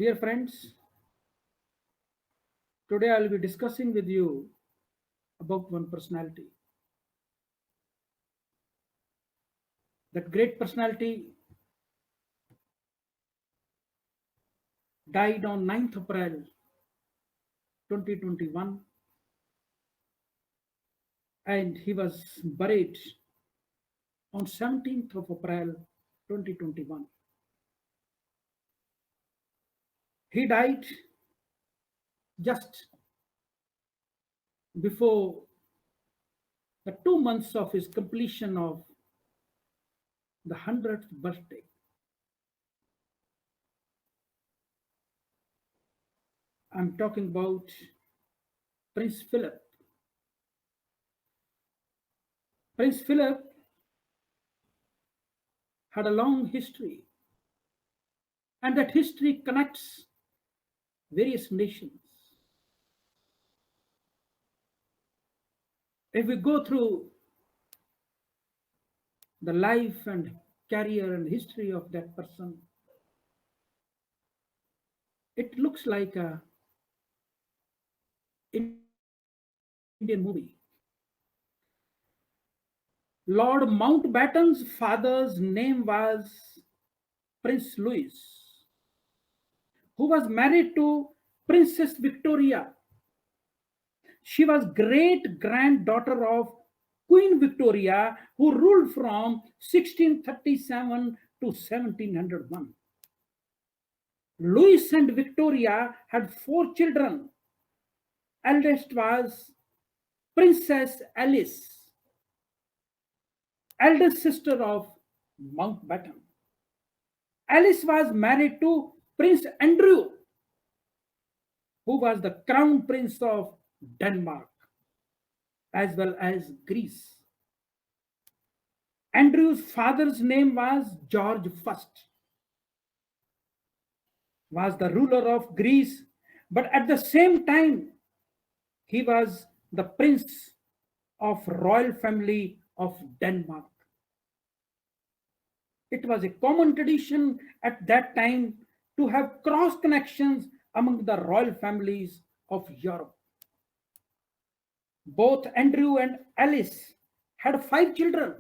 Dear friends, today I will be discussing with you about one personality. That great personality died on 9th April 2021 and he was buried on 17th of April 2021. He died just before the 2 months of his completion of the 100th birthday. I'm talking about Prince Philip. Prince Philip had a long history, and that history connects various nations. If we go through the life and career and history of that person, it looks like a Indian movie. Lord Mountbatten's father's name was Prince Louis, who was married to Princess Victoria. She was great granddaughter of Queen Victoria, who ruled from 1637 to 1701. Louis and Victoria had 4 children. Eldest was Princess Alice, eldest sister of Mountbatten. Alice was married to Prince Andrew, who was the crown prince of Denmark as well as Greece. Andrew's father's name was George I, was the ruler of Greece, but at the same time, he was the prince of royal family of Denmark. It was a common tradition at that time to have cross connections among the royal families of Europe. Both Andrew and Alice had 5 children,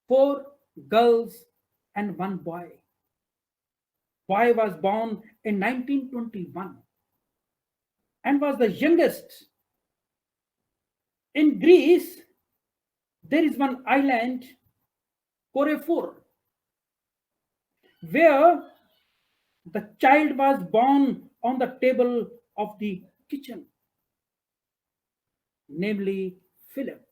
4 girls and 1 boy. Boy was born in 1921 and was the youngest. In Greece, there is one island, Corfu, where the child was born on the table of the kitchen, namely Philip.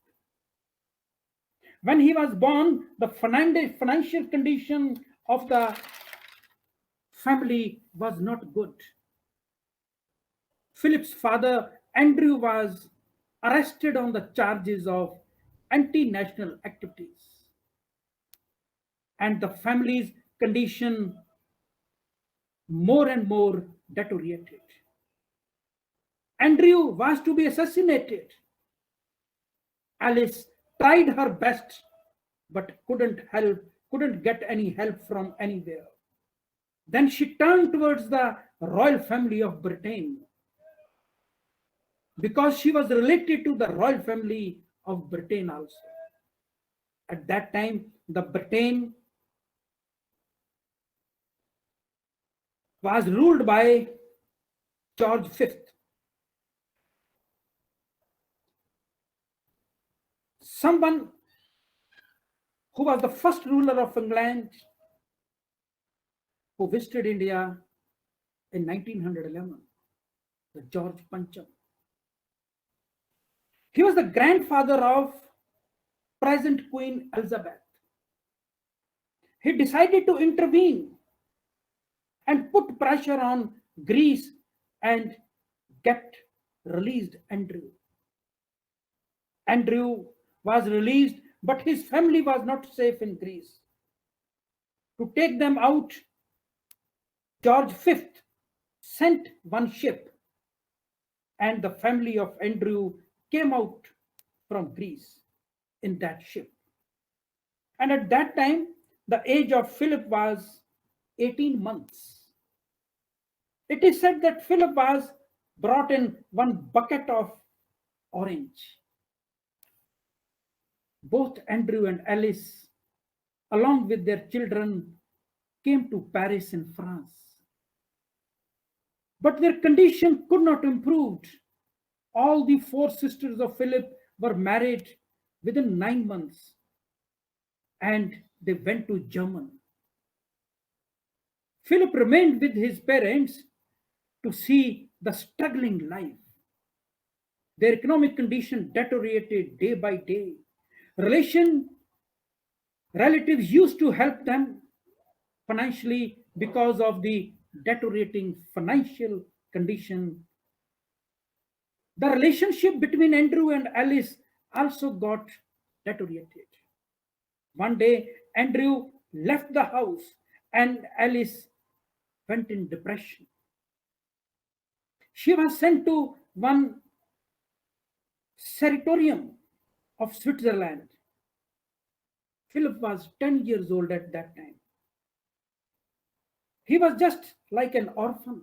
When he was born, the financial condition of the family was not good. Philip's father, Andrew, was arrested on the charges of anti-national activities, and the family's condition more and more deteriorated. Andrew was to be assassinated. Alice tried her best but couldn't get any help from anywhere. Then she turned towards the royal family of Britain because she was related to the royal family of Britain also. At that time, the Britain was ruled by George V. Someone who was the first ruler of England, who visited India in 1911, the George Pancham. He was the grandfather of present Queen Elizabeth. He decided to intervene and put pressure on Greece and get released Andrew. Andrew was released, but his family was not safe in Greece. To take them out, George V sent one ship, and the family of Andrew came out from Greece in that ship. And at that time, the age of Philip was 18 months. It is said that Philip was brought in one bucket of orange. Both Andrew and Alice, along with their children, came to Paris in France. But their condition could not improve. All the four sisters of Philip were married within 9 months, and they went to Germany. Philip remained with his parents to see the struggling life. Their economic condition deteriorated day by day. Relatives used to help them financially because of the deteriorating financial condition. The relationship between Andrew and Alice also got deteriorated. One day, Andrew left the house and Alice went in depression. She was sent to one sanatorium of Switzerland. Philip was 10 years old at that time. He was just like an orphan.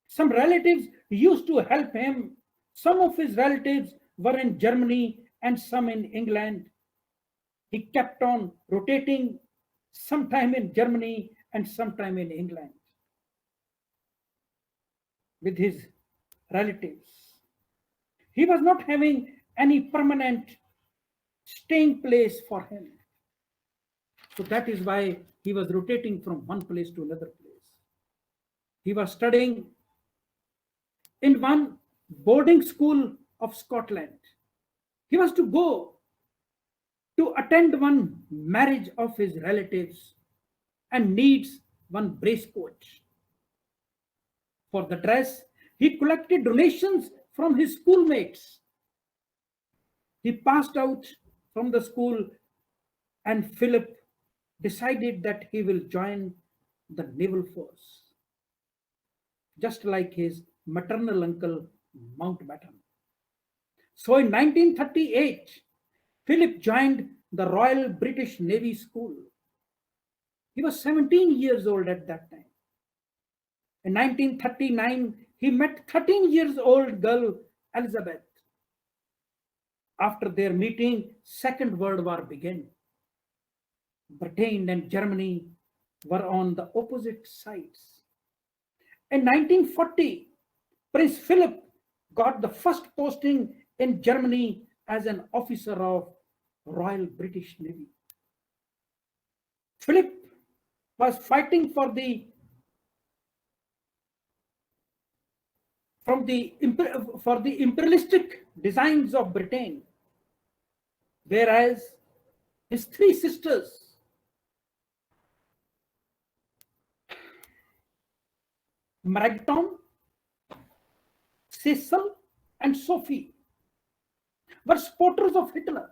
Some relatives used to help him. Some of his relatives were in Germany and some in England. He kept on rotating, sometime in Germany and sometime in England with his relatives. He was not having any permanent staying place for him. So that is why he was rotating from one place to another place. He was studying in one boarding school of Scotland. He was to go to attend one marriage of his relatives and needs one bracecoat. For the dress, he collected donations from his schoolmates. He passed out from the school and Philip decided that he will join the naval force, just like his maternal uncle Mountbatten. So in 1938, Philip joined the Royal British Navy School. He was 17 years old at that time. In 1939, he met 13 years old girl Elizabeth. After their meeting, Second World War began. Britain and Germany were on the opposite sides. In 1940, Prince Philip got the first posting in Germany as an officer of Royal British Navy. Philip was fighting for the imperialistic designs of Britain, whereas his three sisters, Maragton, Cecil, and Sophie, were supporters of Hitler.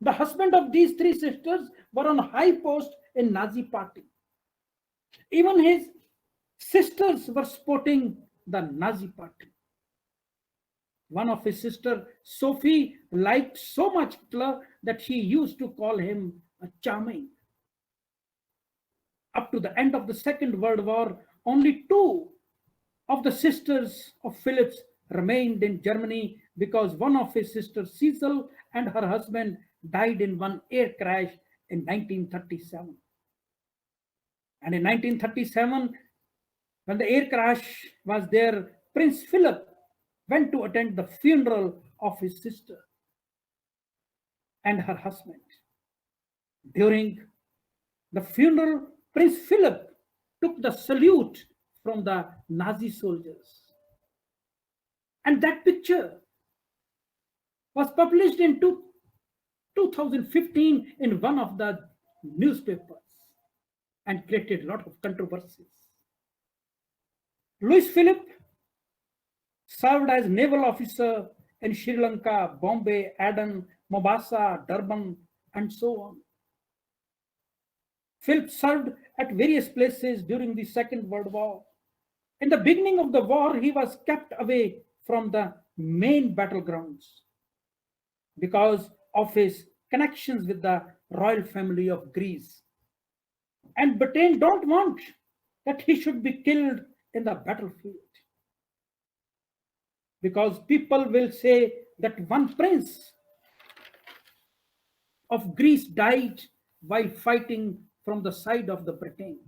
The husband of these three sisters were on high post in Nazi party. Even his sisters were supporting the Nazi party. One of his sisters, Sophie, liked so much Hitler that she used to call him a charming. Up to the end of the Second World War, only two of the sisters of Philip's remained in Germany because one of his sisters, Cecil, and her husband died in one air crash in 1937. And in 1937, when the air crash was there, Prince Philip went to attend the funeral of his sister and her husband. During the funeral, Prince Philip took the salute from the Nazi soldiers. And that picture was published in 2015 in one of the newspapers and created a lot of controversies. Louis Philip served as naval officer in Sri Lanka, Bombay, Aden, Mombasa, Durban, and so on. Philip served at various places during the Second World War. In the beginning of the war, he was kept away from the main battlegrounds because of his connections with the royal family of Greece. And Britain don't want that he should be killed in the battlefield. Because people will say that one prince of Greece died while fighting from the side of the Britain.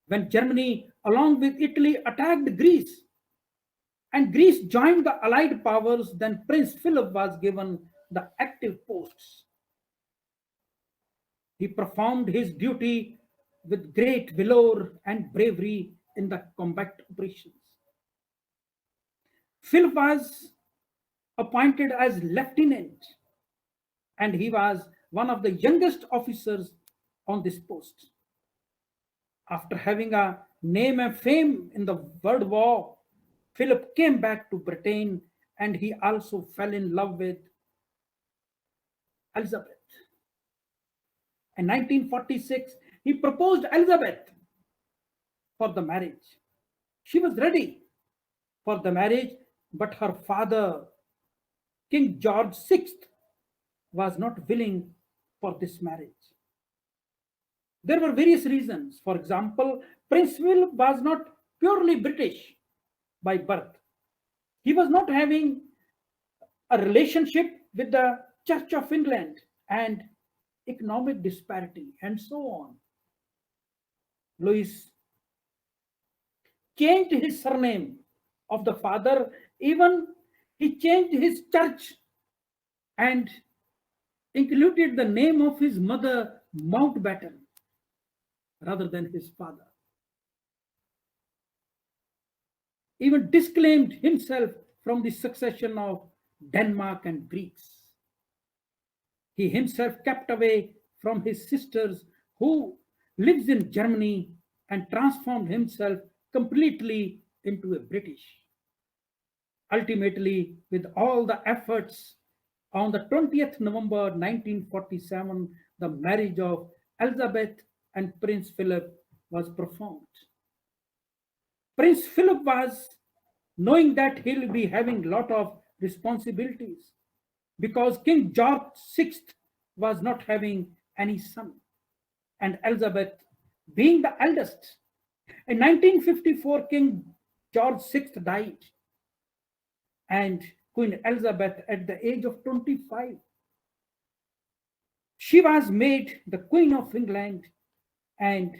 When Germany, along with Italy, attacked Greece and Greece joined the Allied powers, then Prince Philip was given the active posts. He performed his duty with great valor and bravery in the combat operations. Philip was appointed as lieutenant, and he was one of the youngest officers on this post. After having a name and fame in the World War, Philip came back to Britain and he also fell in love with Elizabeth. In 1946, he proposed Elizabeth for the marriage. She was ready for the marriage, but her father, King George VI, was not willing for this marriage. There were various reasons. For example, Prince Philip was not purely British by birth. He was not having a relationship with the Church of England and economic disparity and so on. Louis changed his surname of the father, even he changed his church and included the name of his mother, Mountbatten, rather than his father. Even disclaimed himself from the succession of Denmark and Greeks. He himself kept away from his sisters who lives in Germany and transformed himself completely into a British. Ultimately, with all the efforts, on the 20th November 1947, the marriage of Elizabeth and Prince Philip was performed. Prince Philip was knowing that he'll be having a lot of responsibilities because King George VI was not having any son, and Elizabeth being the eldest. In 1954, King George VI died, and Queen Elizabeth, at the age of 25, she was made the Queen of England, and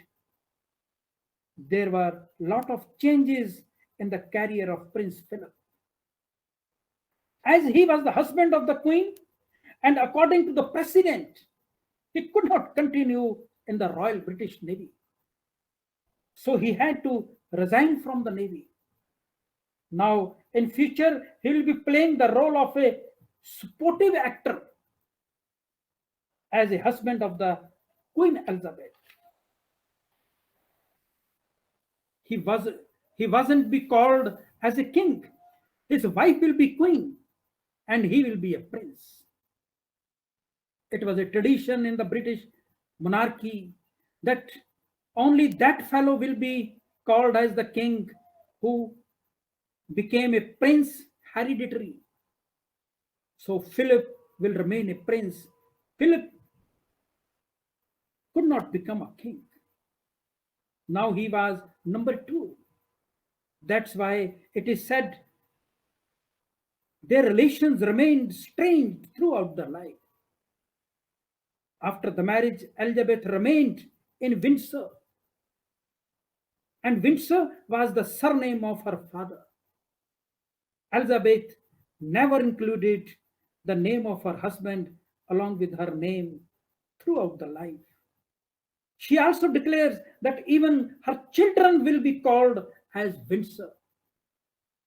there were a lot of changes in the career of Prince Philip. As he was the husband of the Queen, and according to the President, he could not continue in the Royal British Navy. So he had to resign from the Navy. Now, in future, he will be playing the role of a sportive actor as a husband of the Queen Elizabeth. He wasn't be called as a king. His wife will be queen, and he will be a prince. It was a tradition in the British monarchy that only that fellow will be called as the king who became a prince hereditary. So Philip will remain a prince. Philip could not become a king. Now he was number 2. That's why it is said their relations remained strained throughout their life. After the marriage, Elizabeth remained in Windsor, and Windsor was the surname of her father. Elizabeth never included the name of her husband along with her name throughout the life. She also declares that even her children will be called as Windsor.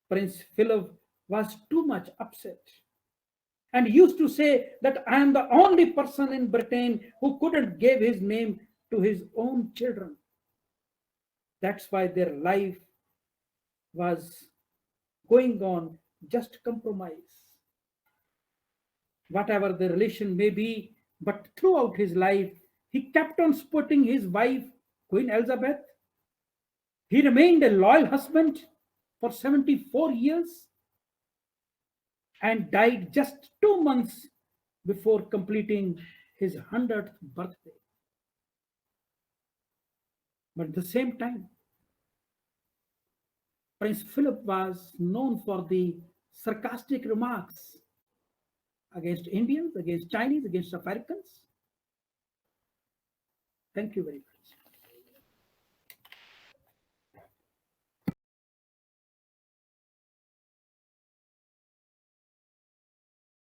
Prince Philip was too much upset and used to say that I am the only person in Britain who couldn't give his name to his own children. That's why their life was going on just compromise. Whatever the relation may be, but throughout his life, he kept on supporting his wife, Queen Elizabeth. He remained a loyal husband for 74 years and died just 2 months before completing his 100th birthday. But at the same time, Prince Philip was known for the sarcastic remarks against Indians, against Chinese, against Africans. Thank you very much.